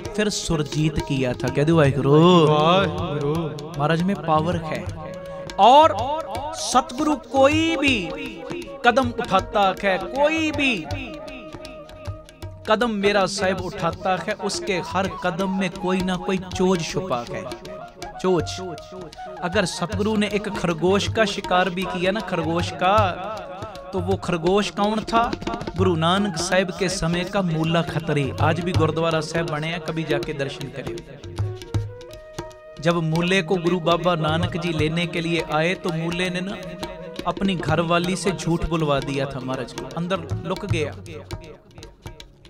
फिर सुरजीत किया था। कह दो वाहिगुरु। महाराज में पावर है। और सतगुरु कोई भी कदम उठाता है, कोई भी कदम मेरा साहिब उठाता है, उसके हर कदम में कोई ना कोई चोज छुपा है। चोज। अगर सतगुरु ने एक खरगोश का शिकार भी किया ना, खरगोश का, तो वो खरगोश कौन था? गुरु नानक साहिब के समय का मूला खतरी। आज भी गुरुद्वारा साहिब बने हैं, कभी जाके दर्शन करें। जब मूले को गुरु बाबा नानक जी लेने के लिए आए तो मूले ने ना अपनी घरवाली से झूठ बुलवा दिया था महाराज को, अंदर लुक गया।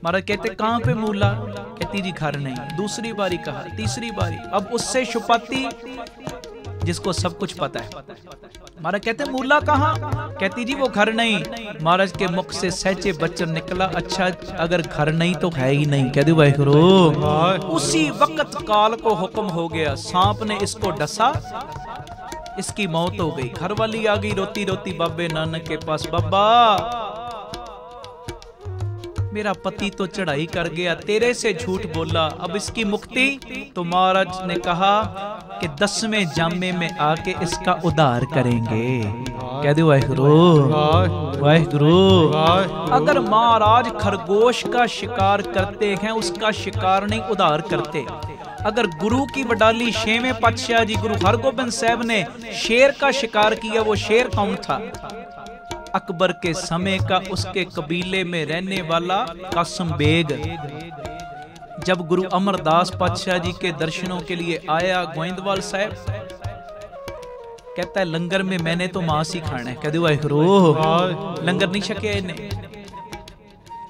महाराज कहते कहां पे मूला? कहती जी घर नहीं। दूसरी बारी कहा, तीसरी बारी, अब उससे छुपाती जिसको सब कुछ पता है। महाराज कहते मूला कहां? कहती जी वो घर नहीं। महाराज के मुख से सहजे बच्चन निकला, अच्छा अगर घर नहीं तो है ही नहीं। कह दो वाहिगुरु। उसी वक्त काल को हुक्म हो गया, सांप ने इसको डसा, इसकी मौत हो गई। घर वाली आ गई रोती रोती बाबे नानक के पास, बाबा मेरा पति तो चढ़ाई कर गया, तेरे से झूठ बोला, अब इसकी मुक्ति? तो महाराज ने कहा कि 10वें जामे में आके इसका उद्धार करेंगे। कह दो वाहिगुरु। वाहिगुरु। अगर महाराज खरगोश का शिकार करते हैं, उसका शिकार नहीं उद्धार करते। अगर गुरु की वडाली 6वें पातशाह जी गुरु हरगोबिंद साहब ने शेर का शिकार किया, वो शेर कौन था? अकबर के समय का उसके कबीले में रहने वाला कासिम बेग। जब गुरु अमरदास पातशाह जी के दर्शनों के लिए आया गोइंदवाल साहब, कहता है लंगर में मैंने तो मांस ही खाना है। कह दो वाहिगुरु। लंगर नहीं छके इन्हें,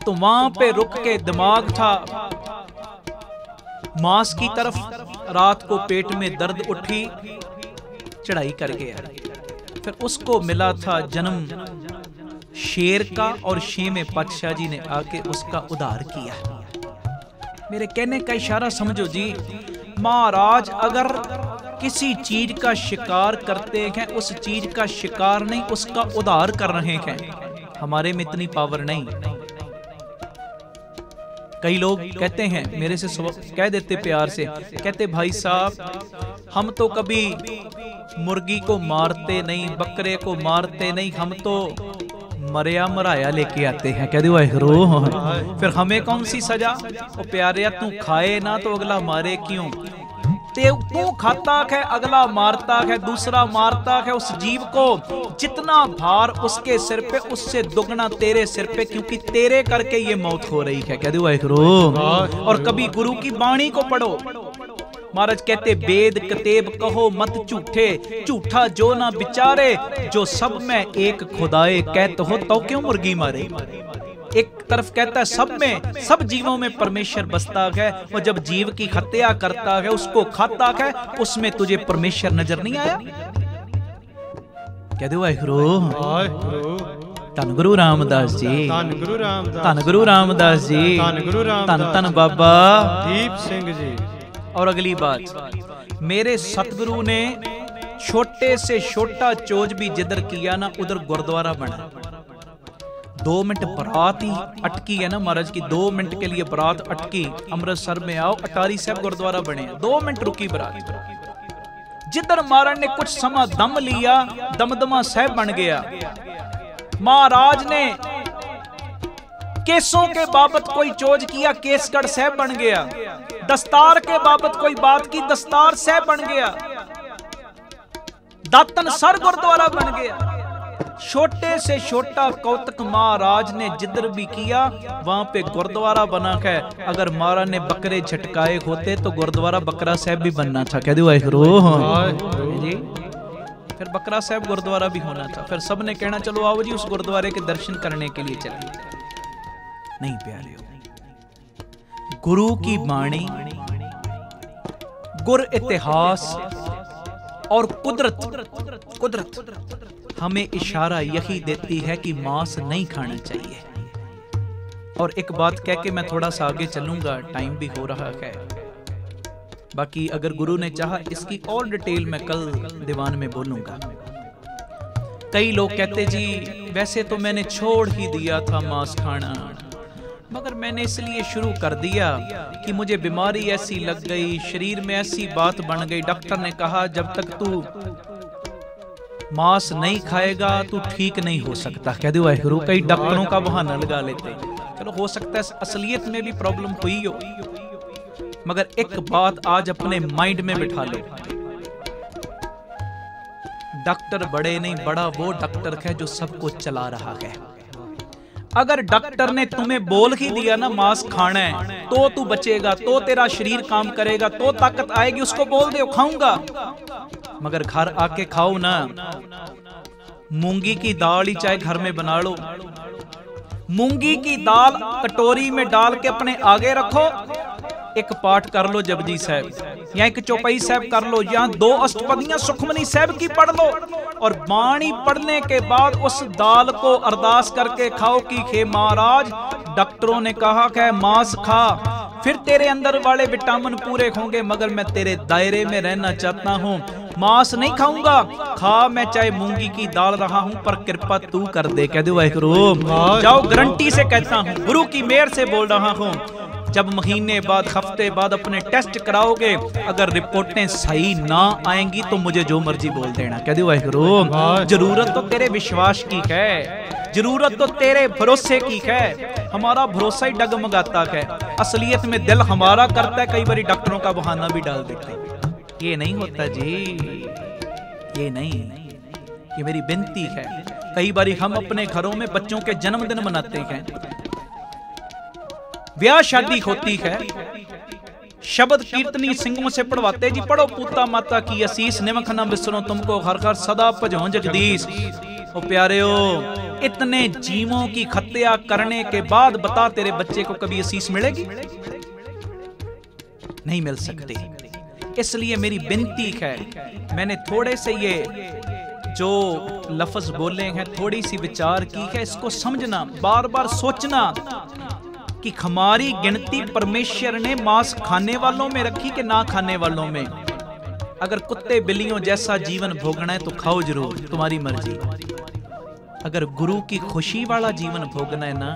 तो वहां पे रुक के दिमाग था मांस की तरफ। रात को पेट में दर्द उठी, चढ़ाई कर गया। फिर उसको मिला था जन्म शेर का, और 6वें पातशाह जी ने आके उसका उद्धार किया। मेरे कहने का इशारा समझो जी। महाराज अगर किसी चीज का शिकार करते हैं, उस चीज का शिकार नहीं, उसका उद्धार कर रहे हैं। हमारे में इतनी पावर नहीं। कई लोग कहते हैं, मेरे से कह देते प्यार से, कहते भाई साहब हम तो कभी मुर्गी को मारते नहीं, बकरे को मारते नहीं, हम तो मरिया मराया लेके आते हैं। कह दो वाहिगुरु। फिर हमें कौन सी सजा? ओ प्यारिया तू खाए ना तो अगला मारे क्यों? तू खाता है, अगला मारता है, दूसरा मारता है उस जीव को। जितना भार उसके सिर पे, उससे दुगना तेरे सिर पे, क्योंकि तेरे करके ये मौत हो रही है। कह दो वाहिगुरु। और कभी गुरु की वाणी को पढ़ो। महाराज कहते वेद कतेब कहो मत झूठे, झूठा जो ना बिचारे, जो सब में एक खुदाए कहत हो तो क्यों मुर्गी मारे। एक तरफ कहता है सब में, सब जीवों में परमेश्वर बसता है, और जब जीव की हत्या करता है, उसको खाता है, उसमें तुझे परमेश्वर नजर नहीं आया? कह दो वाहिगुरु। धन गुरु रामदास जी, धन गुरु रामदास, धन गुरु रामदास जी, धन गुरु रामदास, धन धन बाबा दीप सिंह जी। और अगली बात, मेरे सतगुरु ने छोटे से छोटा चोज भी जिधर किया ना, उधर गुरुद्वारा बना। 2 मिनट बरात ही अटकी है ना महाराज की, 2 मिनट के लिए बरात अटकी, अमृतसर में आओ, अटारी साहब गुरुद्वारा बने, 2 मिनट रुकी बरात। जिधर महाराज ने कुछ समा दम लिया, दमदमा साहब बन गया। महाराज ने केसों के बाबत कोई चोज किया, केसगढ़ साहब बन गया। दस्तार के बाबत कोई बात की, दस्तार साहब बन गया। दातन सर गुरुद्वारा बन गया। छोटे से छोटा कौतक महाराज ने जिधर भी किया वहां पे गुरुद्वारा बना है। अगर महाराज ने बकरे झटकाए होते तो गुरुद्वारा बकरा साहब भी बनना था। कह दो वाहिगुरू जी। फिर बकरा साहब गुरुद्वारा भी होना था। फिर सब ने कहना चलो आओ जी उस गुरुद्वारे के दर्शन करने के लिए चलिए। नहीं प्यारे, गुरु की वाणी, गुर इतिहास और कुदरत हमें इशारा यही देती है कि मांस नहीं खाना चाहिए। और एक बात कह के मैं थोड़ा सा आगे चलूंगा, टाइम भी हो रहा है। बाकी अगर गुरु ने चाहा इसकी और डिटेल मैं कल दीवान में बोलूंगा। कई लोग कहते जी वैसे तो मैंने छोड़ ही दिया था मांस खाना, मगर मैंने इसलिए शुरू कर दिया कि मुझे बीमारी ऐसी लग गई, शरीर में ऐसी बात बन गई, डॉक्टर ने कहा जब तक तू मांस नहीं खाएगा तू ठीक नहीं हो सकता। कह दो वाहिगुरू। कई डॉक्टरों का बहाना लगा लेते, चलो हो सकता है असलियत में भी प्रॉब्लम हुई हो, मगर एक बात आज अपने माइंड में बिठा लो, डॉक्टर बड़े नहीं, बड़ा वो डॉक्टर है जो सब कुछ चला रहा है। अगर डॉक्टर ने तुम्हें बोल ही दिया ना मांस खाना है तो तू बचेगा, तो तेरा शरीर काम करेगा, तो ताकत आएगी, उसको बोल दो खाऊंगा, मगर घर आके खाओ ना। मूंगी की दाल ही चाहे घर में बना लो, मूंगी की दाल कटोरी में डाल के अपने आगे रखो, एक पाठ कर लो जपजी साहब या एक चौपाई साहब कर लो या 2 अष्टपदियां सुखमनी साहब की पढ़ लो, और बाणी पढ़ने के बाद उस दाल को अरदास करके खाओ कि हे महाराज डॉक्टरों ने कहा कि मांस खा, फिर तेरे अंदर वाले विटामिन पूरे होंगे, मगर मैं तेरे दायरे में रहना चाहता हूँ, मांस नहीं खाऊंगा, खा मैं चाहे मूंगी की दाल रहा हूं, पर कृपा तू कर दे। कह दो वाहिगुरू। जाओ, गारंटी से कहता हूं, गुरु की मेहर से बोल रहा हूं, जब महीने बाद हफ्ते बाद अपने टेस्ट कराओगे, अगर रिपोर्टें सही ना आएंगी तो मुझे जो मर्जी बोल देना। कह दो वाहिगुरू। जरूरत तो तेरे विश्वास की है, जरूरत तो तेरे भरोसे की है, हमारा भरोसा ही डगमगाता है, असलियत में दिल हमारा करता है, कई बार डॉक्टरों का बहाना भी डाल देते हैं। ये नहीं होता जी, ये नहीं, ये मेरी विनती है। कई बार हम अपने घरों में बच्चों के जन्मदिन मनाते हैं, ब्याह शादी होती है, शब्द कीर्तनी सिंहों से पढ़वाते जी, पढ़ो पूता माता की असीस, निमख न बिसरो तुमको हर हर सदा भजो जगदीश। ओ प्यारेओ, इतने जीवों की हत्या करने के बाद बता तेरे बच्चे को कभी असीस मिलेगी? नहीं मिल सकती। इसलिए मेरी विनती है, मैंने थोड़े से ये जो लफ्ज बोले हैं थोड़ी सी विचार की है, इसको समझना, बार बार सोचना कि हमारी गिनती परमेश्वर ने मांस खाने वालों में रखी कि ना खाने वालों में। अगर कुत्ते बिल्लियों जैसा जीवन भोगना है तो खाओ जरूर, तुम्हारी मर्जी। अगर गुरु की खुशी वाला जीवन भोगना है ना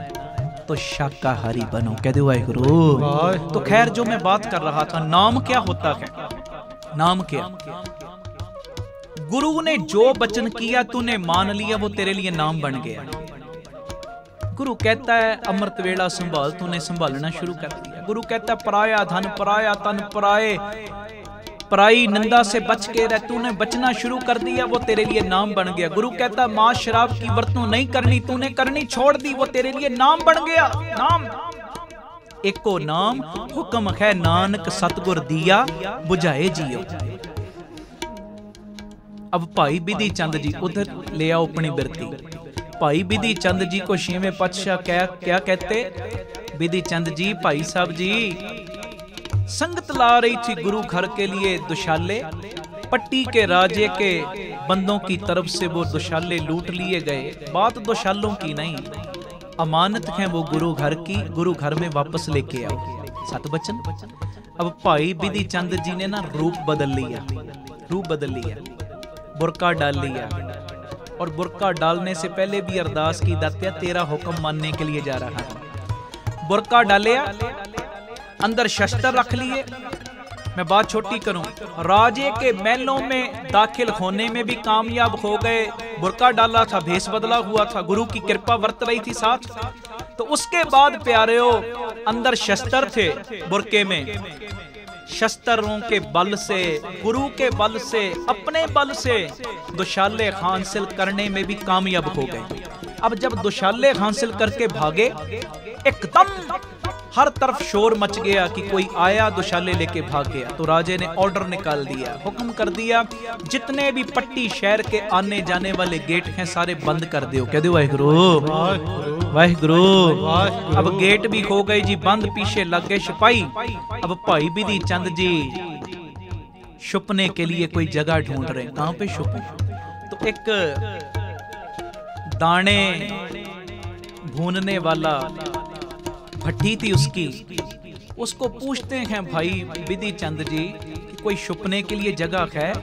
तो शाकाहारी बनो। कह दो वाहिगुरू। तो खैर, जो मैं बात कर रहा था, नाम क्या होता है? नाम क्या? गुरु ने जो वचन किया तूने मान लिया, वो तेरे लिए नाम बन गया। गुरु कहता है अमृत वेला संभाल, तूने संभालना शुरू कर दिया। गुरु कहता है पराया धन पराया तन पराए, पराई निंदा से बच के रह, तूने बचना शुरू कर दिया, वो तेरे लिए नाम बन गया। गुरु कहता मां शराब की वरतों नहीं करनी, तूने करनी छोड़ दी, वो तेरे लिए नाम बन गया। नाम एको नाम हुक्म है नानक सतगुर दिया, बुझाए जियो। अब भाई बिधि चंद जी उधर ले आओ अपनी बिरती। भाई बिधि चंद जी को 6वें पातशाह क्या कहते? बिधि चंद जी, भाई साहब जी संगत ला रही थी गुरु घर के लिए दुशाले, पट्टी के राजे के बंदों की तरफ से वो दुशाले लूट लिए गए। बात दुशालों की नहीं, अमानत है वो गुरु घर की, गुरु घर में वापस लेके आओ। सत बचन। अब भाई बिधि चंद जी ने ना रूप बदल लिया, रूप बदल लिया, बुरका डाल लिया, और बुरका डालने से पहले भी अरदास की, दात्या तेरा हुक्म मानने के लिए जा रहा है। बुरका डालिया, अंदर शस्त्र रख लिए। मैं बात छोटी करूं, राजे के महलों में दाखिल होने में भी कामयाब हो गए। बुरका डाला था, भेष बदला हुआ था, गुरु की कृपा वर्त रही थी साथ। तो उसके बाद प्यारेओ, अंदर शस्त्र थे बुरके में, शस्त्रों के बल से, गुरु के बल से, अपने बल से दुशाले हासिल करने में भी कामयाब हो गए। अब जब दुशाले हासिल करके भागे, एकदम हर तरफ शोर मच गया कि कोई आया दुशाले लेके भाग गया। तो राजे ने ऑर्डर निकाल दिया, हुक्म कर दिया, जितने भी पट्टी शहर के आने जाने वाले गेट हैं सारे बंद कर दो। कह दो वाहिगुरु वाहिगुरु। अब गेट भी हो गए जी बंद, पीछे लग गए सिपाही। अब भाई बिधि चंद जी छुपने के लिए कोई जगह ढूंढ रहे, कहां पे छुपे। तो एक दाने भूनने वाला भट्टी थी उसकी, उसको पूछते हैं भाई बिधि चंद जी कि कोई छुपने के लिए जगह है।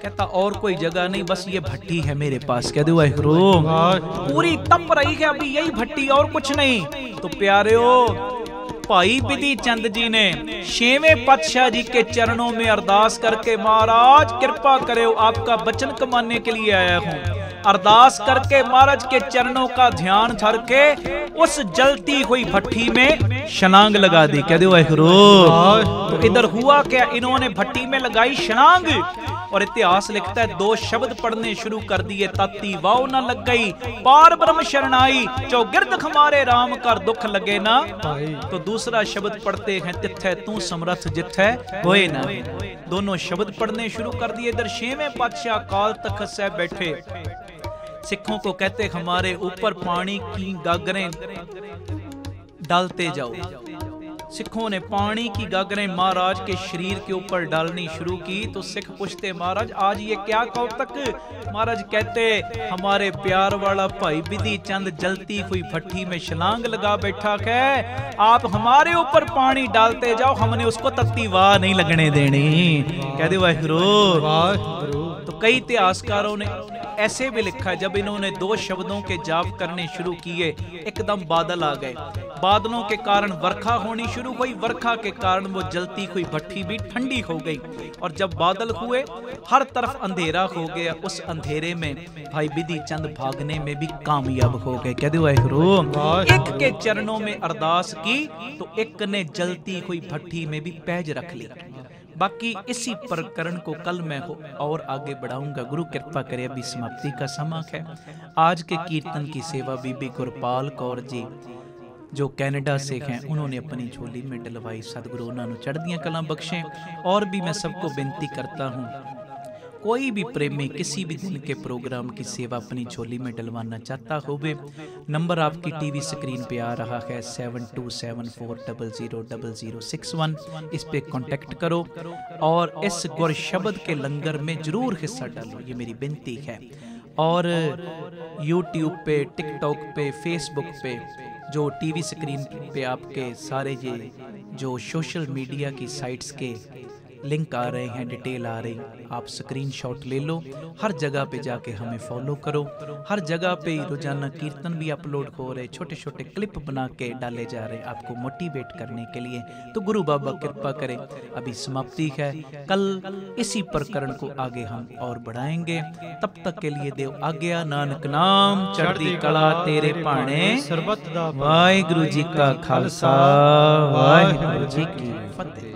कहता और कोई जगह नहीं, बस ये भट्टी है मेरे पास। कह दो वाहिगुरु, पूरी तप रही है अभी यही भट्टी और कुछ नहीं। तो प्यारेओ, भाई बिधि चंद जी ने 6वें पातशाह जी के चरणों में अरदास करके, महाराज कृपा करो, आपका वचन कमाने के लिए आया हूं। अरदास करके महाराज के चरणों का ध्यान धर के उस जलती हुई भट्टी में छलांग लगा दी। कह दो वाहिगुरु। तो इधर हुआ क्या, इन्होंने भट्टी में लगाई छलांग और इतिहास लिखता है 2 शब्द पढ़ने शुरू कर दिए, ताती वाव न लग गई, पार ब्रह्म शरणाई, चौगिर्द हमारे राम कर दुख लगे ना। तो दूसरा शब्द पढ़ते हैं, तिथै तू समर्थ जिथै होए ना। दोनों शब्द पढ़ने शुरू कर दिए। इधर 6वें पातशाह काल तख्त से बैठे सिखों को कहते, हमारे ऊपर पानी की गागरें डालते जाओ। सिखों ने पानी की गागरें महाराज के शरीर के ऊपर डालनी शुरू की। तो सिख पूछते, महाराज आज ये क्या कौतक। महाराज कहते, हमारे प्यार वाला भाई बिधि चंद जलती हुई भट्टी में छलांग लगा बैठा है, आप हमारे ऊपर पानी डालते जाओ, हमने उसको तत्ती वाह नहीं लगने देनी। कह दे वाहिगुरु। तो कई इतिहासकारों ने ऐसे भी लिखा है, जब इन्होंने 2 शब्दों के जाप करने शुरू किए, एकदम बादल आ गए। बादलों के कारण वर्षा होनी शुरू हुई, वर्षा के कारण वो जलती हुई भट्टी भी ठंडी हो गई। और जब बादल हुए, हर तरफ अंधेरा हो गया। उस अंधेरे में भाई बिधि चंद भागने में भी कामयाब हो गए। कह दो वाहिगुरु। एक के चरणों में अरदास की तो एक ने जलती हुई भट्टी में भी पैज रख ली। बाकी इसी प्रकरण को कल मैं और आगे बढ़ाऊंगा। गुरु कृपा करे, अभी समाप्ति का समय है। आज के कीर्तन की सेवा बीबी गुरपाल कौर जी जो कनाडा से हैं, उन्होंने अपनी झोली में डलवाई। सतगुरु उन्होंने चढ़दियां कलां बख्शें। और भी मैं सबको बेनती करता हूँ, कोई भी प्रेमी किसी भी दिन के प्रोग्राम की सेवा अपनी झोली में डलवाना चाहता होवे, नंबर आपकी टीवी स्क्रीन पे आ रहा है 7274000061। इस पे कांटेक्ट करो और इस गुर शब्द के लंगर में जरूर हिस्सा डालो, ये मेरी विनती है। और यूट्यूब पे, टिकटॉक पे, फेसबुक पे, जो टीवी स्क्रीन पे आपके सारे ये जो सोशल मीडिया की साइट्स के लिंक आ रहे हैं, डिटेल आ रही, आप स्क्रीनशॉट ले लो। हर जगह पे जाके हमें फॉलो करो। हर जगह पे रोजाना कीर्तन भी अपलोड हो रहे, छोटे छोटे क्लिप बना के डाले जा रहे आपको मोटिवेट करने के लिए। तो गुरु बाबा कृपा करे, अभी समाप्ति है, कल इसी प्रकरण को आगे हम और बढ़ाएंगे। तब तक के लिए देव आज्ञा। नानक नाम चढ़दी कला तेरे पाणे, सरबत दा वाहिगुरु जी का खालसा, वाहिगुरु जी की फतेह।